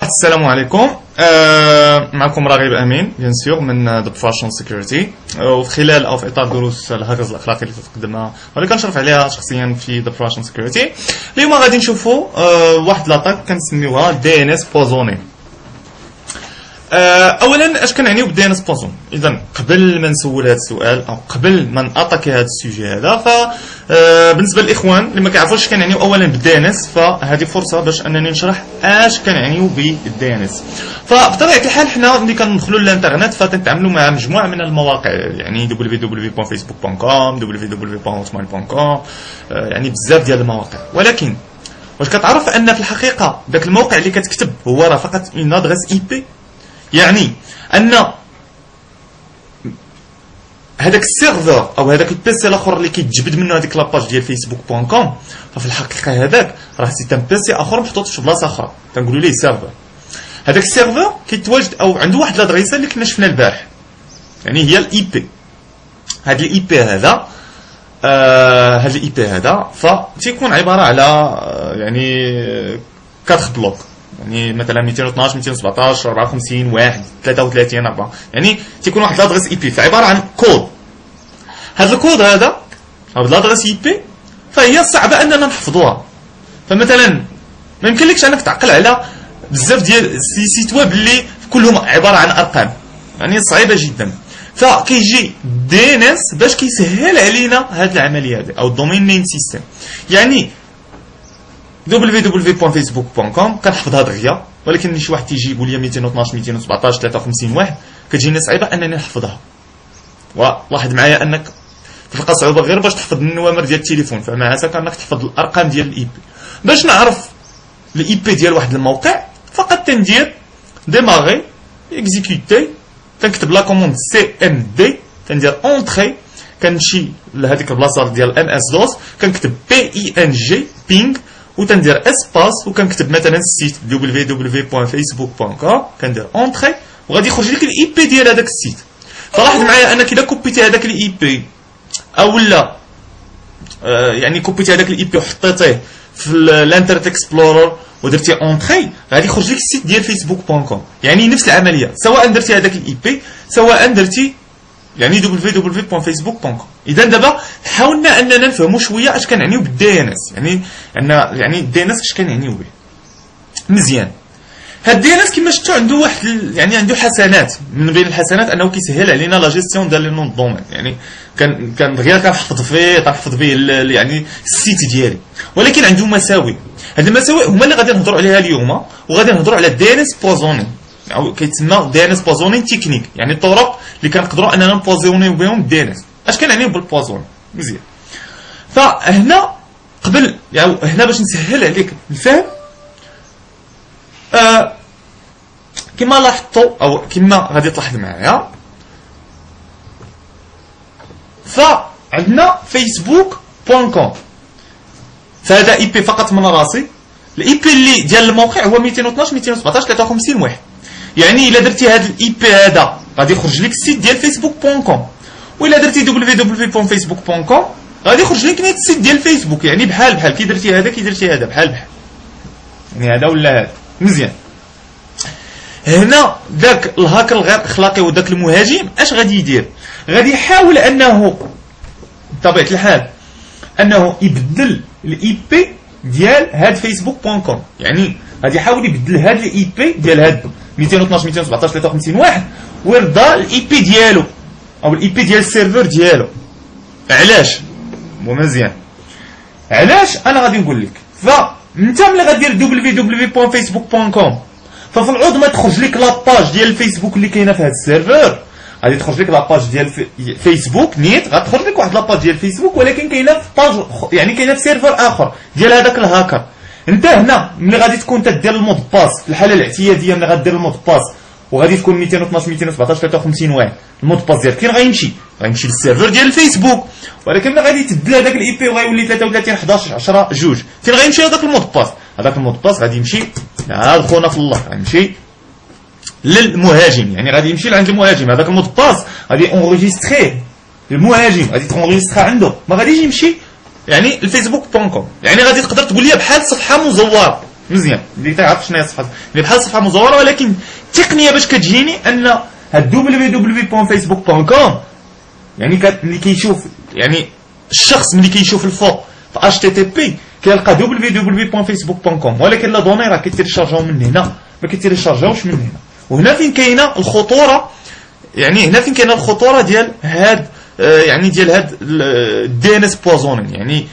السلام عليكم. معكم راغب امين بيان سور من ذا بروفيشنال سيكيورتي، وفي خلال او في اطار دروس الهاكرز الاخلاقي اللي تقدمها واللي كنشرف عليها شخصيا في ذا بروفيشنال سيكيورتي. اليوم غادي نشوفوا واحد لاطاك كنسميوها دي ان اس بوزوني. اولا اش كنعنيو بالدي ان اس بوزون؟ اذا قبل ما نسول هذا السؤال او قبل ما ناتاكي هذا السوجي هذا، ف بالنسبه للاخوان اللي ما كيعرفوش كنعنيو اولا بالدي ان اس، فهذه فرصه باش انني نشرح اش كنعنيو بالدي ان اس. فبطبيعه الحال حنا ملي كندخلوا للانترنت فتنتعاملوا مع مجموعه من المواقع، يعني www.facebook.com www.hotmail.com، يعني بزاف ديال المواقع. ولكن واش كتعرف ان في الحقيقه ذاك الموقع اللي كتكتب هو راه فقط اون ادريس اي بي؟ يعني ان هذاك السيرفر او هذاك البيسي الاخر اللي كيتجبد منه هذيك لاباج ديال فيسبوك بوان كوم، ففي الحقيقه هذاك راه سي ان بيسي اخر محطوط في بلاصه اخرى، تنقولوا ليه سيرفر. هذاك السيرفر كيتواجد او عنده واحد لادريسه اللي كنا شفنا البارح، يعني هي الاي بي. هذا الاي بي هذا هذا الاي بي هذا فتيكون عباره على يعني 4 بلوك، يعني مثلا 212 217 54 1 33 4، يعني تيكون واحد لادريس اي بي، فعباره عن كود. هذا الكود هذا او لادريس اي بي فهي صعبه اننا نحفظوها. فمثلا ما يمكنلكش انك تعقل على بزاف ديال سيت ويب اللي كلهم عباره عن ارقام، يعني صعيبه جدا. فكيجي دي ان اس باش كيسهل علينا هذه العمليه هذه، او الدومين نيم سيستم. يعني www.facebook.com كنحفظها دغيا، ولكن ملي شي واحد تيجي يقول لي 212 217 53 1 كتجيني صعيبه انني نحفظها. ولاحظ معايا انك تلقى صعوبه غير باش تحفظ النوامر ديال التليفون، فمع هذا انك تحفظ الارقام ديال الاي بي. باش نعرف الاي بي ديال واحد الموقع فقط تندير ديماغي اكزيكوتي، تنكتب لا كوموند سي ام دي، تندير اونتري، كنمشي لهذيك البلاصه ديال ام اس دوس، كنكتب بي اي ان جي بينغ وتندير اسباس، وكنكتب مثلا السيت www.facebook.com، كندير اونتري وغادي يخرج لك الاي بي ديال هذاك السيت. فلاحظ معايا انك اذا كوبيتي هذاك الاي بي او لا يعني كوبيتي هذاك الاي بي وحطيتيه في الانترنت اكسبلورر ودرتي اونتري، غادي يخرج لك السيت ديال facebook.com. يعني نفس العمليه، سواء درتي هذاك الاي بي سواء درتي يعني www.facebook.com. اذا دابا حاولنا اننا نفهموا شويه اش كنعنيو بالدي ان اس، يعني الدي ان اس اش كنعنيو به مزيان. هاد الدي ان اس كما شفتوا عنده واحد يعني عنده حسنات، من بين الحسنات انه كيسهل علينا لا جيستيون ديال لي نون دومين، يعني كان دغيا كنحفظ فيه تنحفظ به يعني السيت ديالي. ولكن عنده مساوئ، هاد المساوئ هما اللي غادي نهضروا عليها اليوم، وغادي نهضروا على الدي ان اس بوزوني، او كيتسمى دي ان اس بوزوني تكنيك، يعني الطرق اللي كنقدروا اننا نبوزيونيو بهم الدي ان اس. اش كنعنيو بالبوزون؟ مزيان. فهنا قبل يعني هنا باش نسهل عليك الفهم، كما لاحظتوا او كما غادي تلاحظ معايا، فعندنا facebook.com، فهذا اي بي فقط من راسي. الاي بي اللي ديال الموقع هو 212 217 53 1. يعني الا درتي هذا الاي بي هذا غادي يخرج لك السيت ديال facebook.com، والا درتي www.facebook.com غادي يخرج لك نيت السيت ديال فيسبوك، يعني بحال كي درتي هذا كي درتي هذا بحال يعني هذا ولا هذا. مزيان. هنا ذاك الهاكر الغير اخلاقي وذاك المهاجم اش غادي يدير؟ غادي يحاول انه بطبيعه الحال انه يبدل الاي بي ديال هاد facebook.com، يعني غادي يحاول يبدل هاد الاي بي ديال هاد 212 217 53 1 ويرضى الاي بي ديالو او الاي بي ديال السيرفر ديالو. علاش؟ مزيان. علاش انا غادي نقول لك. فانت ملي غدير www.facebook.com ففي العوض ما تخرج لك لاباج ديال الفيسبوك اللي كاينه في هذا السيرفر، غادي تخرج لك لاباج ديال فيسبوك نيت، غتخرج لك واحد لاباج ديال فيسبوك ولكن كاينه في باج، يعني كاينه في سيرفر اخر ديال هذاك الهاكر. انت هنا ملي غادي تكون تدير المود باس في الحاله الاعتياديه، ملي غدير المود باس وغادي تكون 212 217 53 1، المود باس ديالك فين غيمشي للسيرفر ديال الفيسبوك. ولكن ملي غادي تبدل هذاك الاي بي وغيولي 33 11 10 2، فين غيمشي هذاك المود باس؟ هذاك المود باس غادي يمشي عاد خونا في الله، غيمشي للمهاجم، يعني غادي يمشي لعند المهاجم. هذاك المود باس غادي اونغيستري المهاجم، غادي تونغيسترا عنده، ما غاديش يمشي يعني الفيسبوك.com. يعني غادي تقدر تقول لي بحال صفحه مزوره، مزيان اللي تعرف شنو هي الصفحه اللي بحال صفحه مزوره، ولكن التقنيه باش كتجيني ان هاد www.facebook.com يعني اللي كيشوف يعني الشخص ملي كيشوف الفوق في HTTP كيلقى www.facebook.com، ولكن لا دوني راه كيتيليشارجاو من هنا ما كيتيليشارجاوش من هنا. وهنا فين كاينه الخطوره، يعني هنا فين كاينه الخطوره ديال هاد يعني ديال هاد الدي ان اس بوزونين.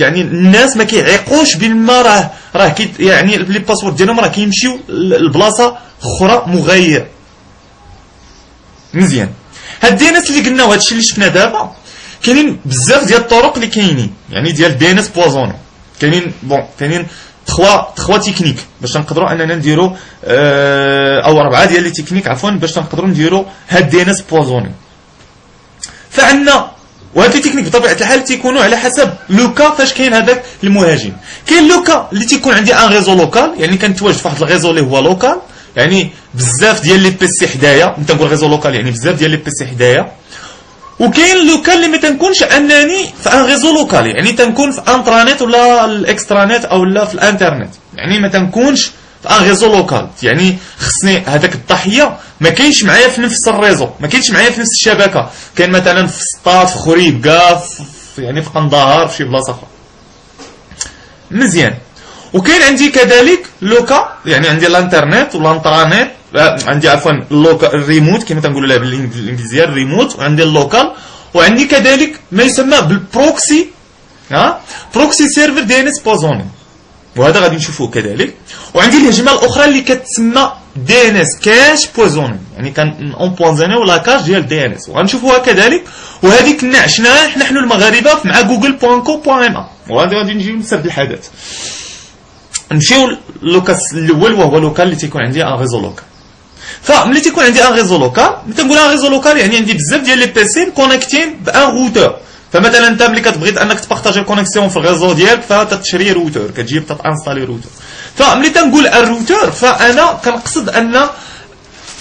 يعني الناس ما كيعيقوش بالما راه يعني لي باسورد ديالهم راه كيمشيو لبلاصه اخرى مغايره. مزيان هاد دي ان اس اللي قلنا وهادشي اللي شفنا دابا كاينين بزاف ديال الطرق اللي كاينين، يعني ديال دي ان اس بوزونين. كاينين 3 تكنيك باش نقدروا اننا نديروا او 4 ديال لي تكنيك عفوا باش نقدروا نديروا هاد دي ان اس بوزونين. فعندنا وهاد لي تكنيك بطبيعه الحال تيكونوا على حسب لوكا فاش كاين هذاك المهاجم. كاين لوكا اللي تيكون عندي ان ريزو لوكال، يعني كنتواجد في واحد الريزو اللي هو لوكال، يعني بزاف ديال لي بيسي حدايا. انت نقول ريزو لوكال يعني بزاف ديال لي بيسي حدايا. وكاين لوكال اللي ما تنكونش انني في ان ريزو لوكال، يعني تنكون في انترانيت ولا الاكسترانيت او لا في الانترنت، يعني ما تنكونش في ان ريزو لوكال. يعني خصني هذاك الضحيه ما كاينش معايا في نفس الريزو، ما كاينش معايا في نفس الشبكه، كاين مثلا في سطات في خريبكا يعني في قندهار في شي بلاصه اخرى. مزيان. وكاين عندي كذلك لوكا، يعني عندي الانترنت والانترانيت، عندي عفوا اللوكال الريموت كما تنقولوا لها بالانجليزيه الريموت، وعندي اللوكال، وعندي كذلك ما يسمى بالبروكسي بروكسي سيرفر دي ان اس بوزونين، وهذا غادي نشوفوه كذلك. وعندي الهجمه الاخرى اللي كتسمى دي ان اس كاش بوزونين، يعني كان اونبوزونيو لا كاش ديال دي ان اس، وغنشوفوها كذلك. وهذه كنا عشناها نحن المغاربه مع جوجل.co.ma، وهذا غادي نجيو نسرد الحدث. نمشيو للوكال الاول وهو لوكال اللي تيكون عندي ان ريزو لوكال. فملي تيكون عندي ان ريزو لوكال، ملي تنقول ان ريزو لوكال يعني عندي بزاف ديال لي بيسي كونيكتين بان روتور. فمثلا انت ملي كتبغي انك تبارطاجي الكونيكسيون في الريزو ديالك فتشري روتور، كتجيب تانستالي روتور. فملي تنقول الروتور فانا كنقصد ان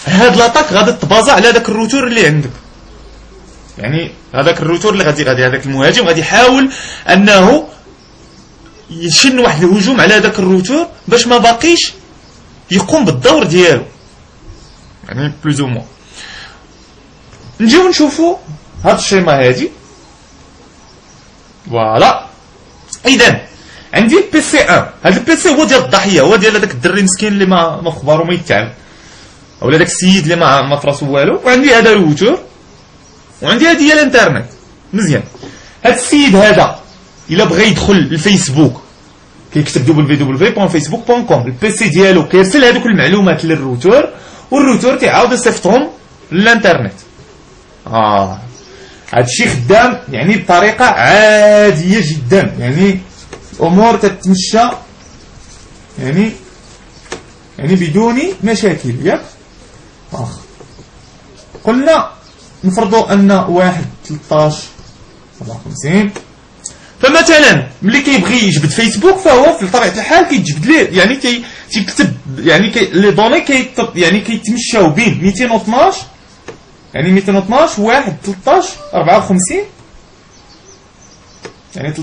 هاد لاطاك غادي تبازا على داك الروتور اللي عندك، يعني هذاك الروتور اللي غادي هذاك المهاجم غادي يحاول انه يشن واحد الهجوم على هذاك الروتور باش ما باقيش يقوم بالدور ديالو، يعني بلوز او موا. نجيو نشوفوا هاد الشيما هادي. فوالا اذا عندي البي سي 1، هذا البي سي هو ديال الضحيه، هو ديال هذاك الدري مسكين اللي ما خبارو ما يتعب، اولا داك السيد اللي ما فراسو والو. وعندي هذا الروتور، وعندي هذه هي الانترنت. مزيان. هذا السيد هذا الا بغى يدخل الفيسبوك كيكتب www.facebook.com، البي سي ديالو كيرسل هذوك المعلومات للروتور، والروتور تيعاود يصيفطهم للانترنت. هادشي خدام يعني بطريقه عاديه جدا، يعني الامور تتمشى يعني بدون مشاكل. ياك قلنا نفرضوا ان 1/13/54. فمثلا ملي كيبغي يجبد فيسبوك فهو في طبيعه الحال كيتجبد ليه، يعني تيكتب يعني لي دوني يعني كيتمشاو بين 212 يعني 212 1/13/54 يعني 13/54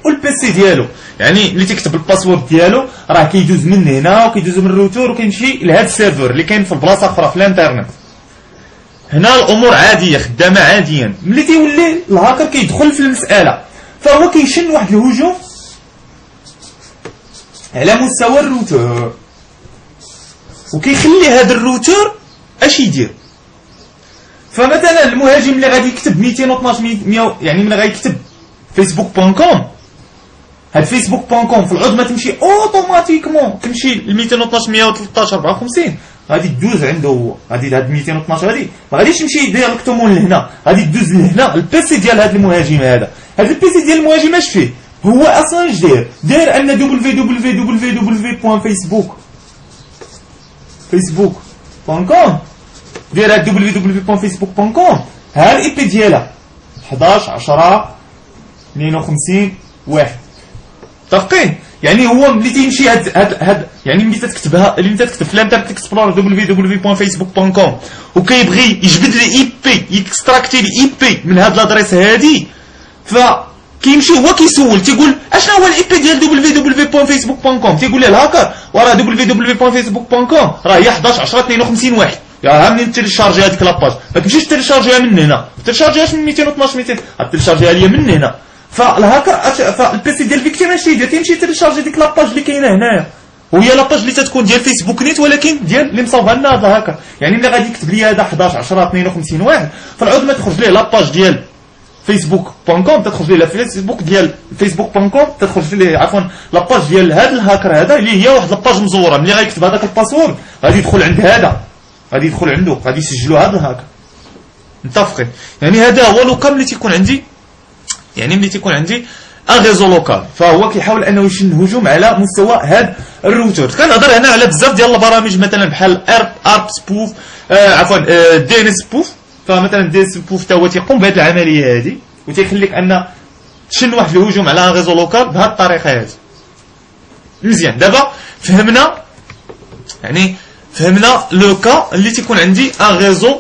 والبي سي ديالو، يعني اللي تيكتب الباسورد ديالو راه كيدوز من هنا وكيدوز من الروتور وكيمشي لهذا السيرفر اللي كاين في بلاصه اخرى في الانترنت. هنا الامور عاديه خدامه عاديا. ملي تيولي الهاكر كيدخل في المساله فهو كيشن واحد الهجوم على مستوى الروتور، وكيخلي هذا الروتور اش يدير. فمثلا المهاجم اللي غادي يكتب 212 يعني ملي غيكتب facebook.com، هاد facebook.com في العظمى تمشي اوتوماتيكمون تمشي ل 212 غادي تدوز عنده هو، غادي هاد 212 هادي ما غاديش تمشي ديريكتومون لهنا، غادي تدوز لهنا البيسي ديال هاد المهاجم. هذا البيسي ديال المهاجم اش فيه؟ هو اصلا اش داير ان www.facebook.com داير هاد www.facebook.com ها الاي بي ديالها 11/10/52/1. متفقين؟ يعني هو ملي تيمشي هاد يعني ملي تكتبها اللي انت تكتب في الانترنت اكسبلور www.facebook.com وكيبغي يجبد لي اي بي يكستراكتي لي اي بي من هاد لادريس هادي، ف كيمشي هو كيسول تيقول اشنا هو الاي بي ديال www.facebook.com، تيقول ليه الهاكر وراه www.facebook.com راه هي 11 10 52 واحد، يا منين تيليشارجي هذيك لاباج، ما تمشيش تيليشارجيها من هنا، تيليشارجيهاش من 212 200، تيليشارجيها ليا من هنا. فالهاكر فالبيسي ديال الفيكتيم اش يدير؟ تيمشي تيليشارجي ديك لاباج اللي كاينه هنايا، وهي لاباج اللي تتكون ديال فيسبوك نيت، ولكن ديال اللي مصاوبها لنا هذا الهاكر. يعني ملي غادي يكتب لي هذا 11 10 52 واحد، فالعود ما تخرج ليه لاباج ديال facebook.com، تخرج ليه فيسبوك ديال facebook.com، تخرج ليه عفوا لاباج ديال هذا الهاكر هذا اللي هي واحد لاباج مزوره. ملي غيكتب هذاك الباسورد غادي يدخل عند هذا، غادي يدخل عنده، غادي يسجلوا هذا الهاكر. متفقين؟ يعني هذا هو لوكال ملي تيكون عندي، يعني ملي تيكون عندي ان ريزو لوكال، فهو كيحاول انه يشن هجوم على مستوى هذا الروتور. كنهضر هنا على بزاف ديال البرامج مثلا بحال ارب سبوف، عفوا دي ان سبوف. فمثلا دي ان سبوف تا هو تيقوم بهذه العمليه هذه وتيخليك ان تشن واحد الهجوم على ان ريزو لوكال بهذه الطريقه هذه. مزيان، دابا فهمنا، يعني فهمنا لو كا اللي تيكون عندي ان ريزو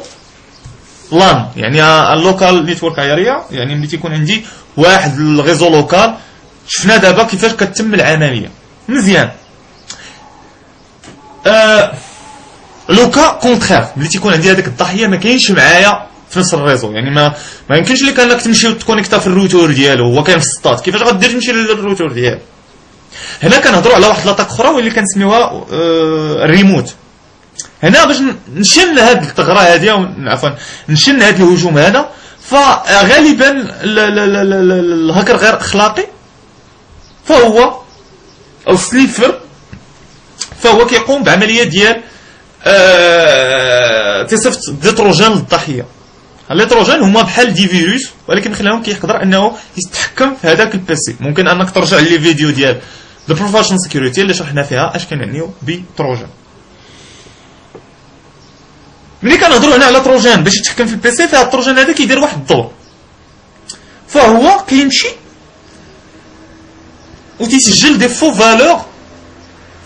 لان، يعني اللوكال نيتورك اريا، يعني ملي تيكون عندي واحد الريزو لوكال. شفنا دابا كيفاش كتتم العمليه. مزيان. لوكا كونترير ملي تيكون عندي هذاك الضحيه ما كاينش معايا في نفس الريزو، يعني ما يمكنش لك انك تمشي وتكونيكتا في الروتور ديالو، هو كاين في السطات، كيفاش غدير تمشي للروتور ديالو؟ هنا كنهضروا على واحد لاطاك اخرى واللي كنسميوها الريموت. هنا باش نشن هاد الثغره هادي، عفوا نشن هاد الهجوم هذا، فغالبا الهاكر غير اخلاقي فهو او سليفر، فهو كيقوم بعمليه ديال تصيفط دي تروجان للضحيه. لي تروجان هما بحال دي فيروس، ولكن خلاهم كيقدر انه يتحكم في هذاك البيسي. ممكن انك ترجع لي فيديو ديال ذا بروفيشنال سيكوريتي اللي شرحنا فيها اش كنعنيو بتروجان. ملي كنهضروا هنا على تروجان باش يتحكم في البيسي، فهاد التروجان هذا كيدير واحد الدور، فهو كيمشي وتيسجل دي فو فالور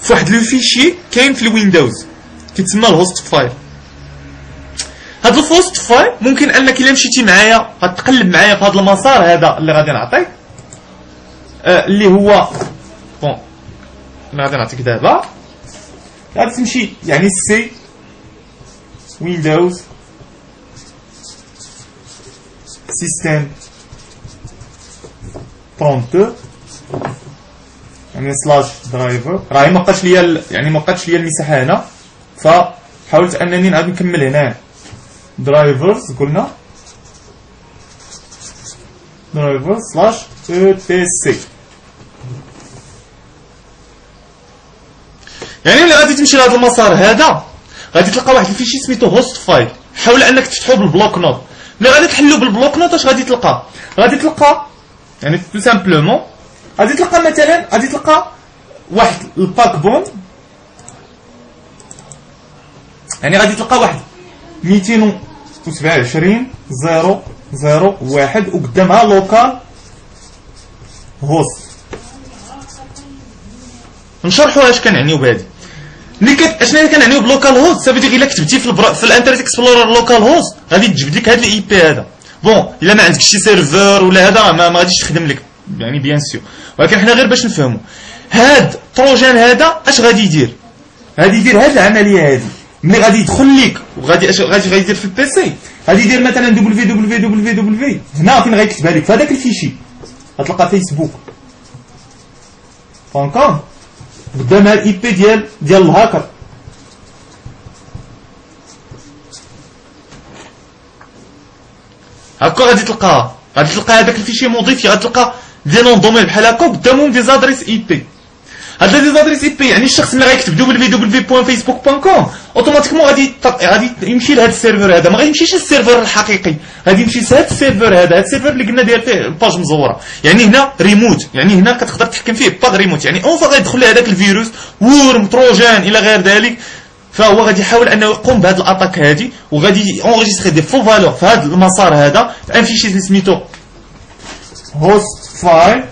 في واحد لو فيشي كاين في الويندوز كيتسمى الهوست فايل. هاد الهوست فايل ممكن انك الا مشيتي معايا غتقلب معايا في هذا المسار هذا اللي غادي نعطيك، اللي هو بون اللي غادي نعطيك دابا. غادي تمشي يعني سي ويندوز سيستم 32 يعني سلاش درايفر. راهي ما بقاتش ليا، يعني ما بقاتش ليا المساحه هنا، فحاولت انني نعاود نكمل هنا درايفرز. قلنا درايفر سلاش او تي سي. يعني اللي غادي تمشي لهذا المسار هذا غادي تلقى واحد الفيشي سميتو هوست فايل. حاول انك تفتحو بالبلوك نوت. ملي غادي تحلو بالبلوك نوت اش غادي تلقى؟ غادي تلقى يعني تو سامبلومون غادي تلقى مثلا غادي تلقى واحد الباك بون، يعني غادي تلقى واحد 227 001 وقدامها لوكال هوست. نشرحوا اش كنعنيو بهادي. ملي اشنا كنعنيو بلوكال هوست سافي دير الا كتبتي في الانترنت اكسبلورر لوكال هوست غادي تجبد لك هاد الاي بي هذا. بون الا ما عندكش شي سيرفر ولا هذا ما غاديش تخدم لك يعني بيان سيو، ولكن حنا غير باش نفهموا هاد التروجان هذا اش غادي يدير. غادي يدير هاد العمليه هادي. ملي غادي يدخل لك وغادي غادي يدير في البيسي، غادي يدير مثلا www هنا فين غيكتبها لك في هذاك الفيشي غتلقى فيسبوك .com قدامها الاي بي ديال الهاكر. هكا غادي تلقاها، غادي تلقى هذاك الفيشي موديفي، غادي تلقى دي نون دومين بحال هكا قدامهم دي زادريس اي بي. هاد لي زادريس اي بي يعني الشخص اللي غيكتب www.facebook.com اوتوماتيكمون غادي يمشي لهاد السيرفر هذا، ما غيمشيش للسيرفر الحقيقي، غادي يمشي لهاد السيرفر هذا. هاد السيرفر اللي قلنا داير فيه الباج مزوره، يعني هنا ريموت، يعني هنا كتقدر تحكم فيه باغ ريموت، يعني اون فوا غيدخل لهذاك الفيروس وورم تروجان الى غير ذلك، فهو غادي يحاول انه يقوم بهاد الاتاك هادي وغادي اونغيستري دي فو فالور في هاد المسار هذا في ان فيشي اللي سميتو هوست فايل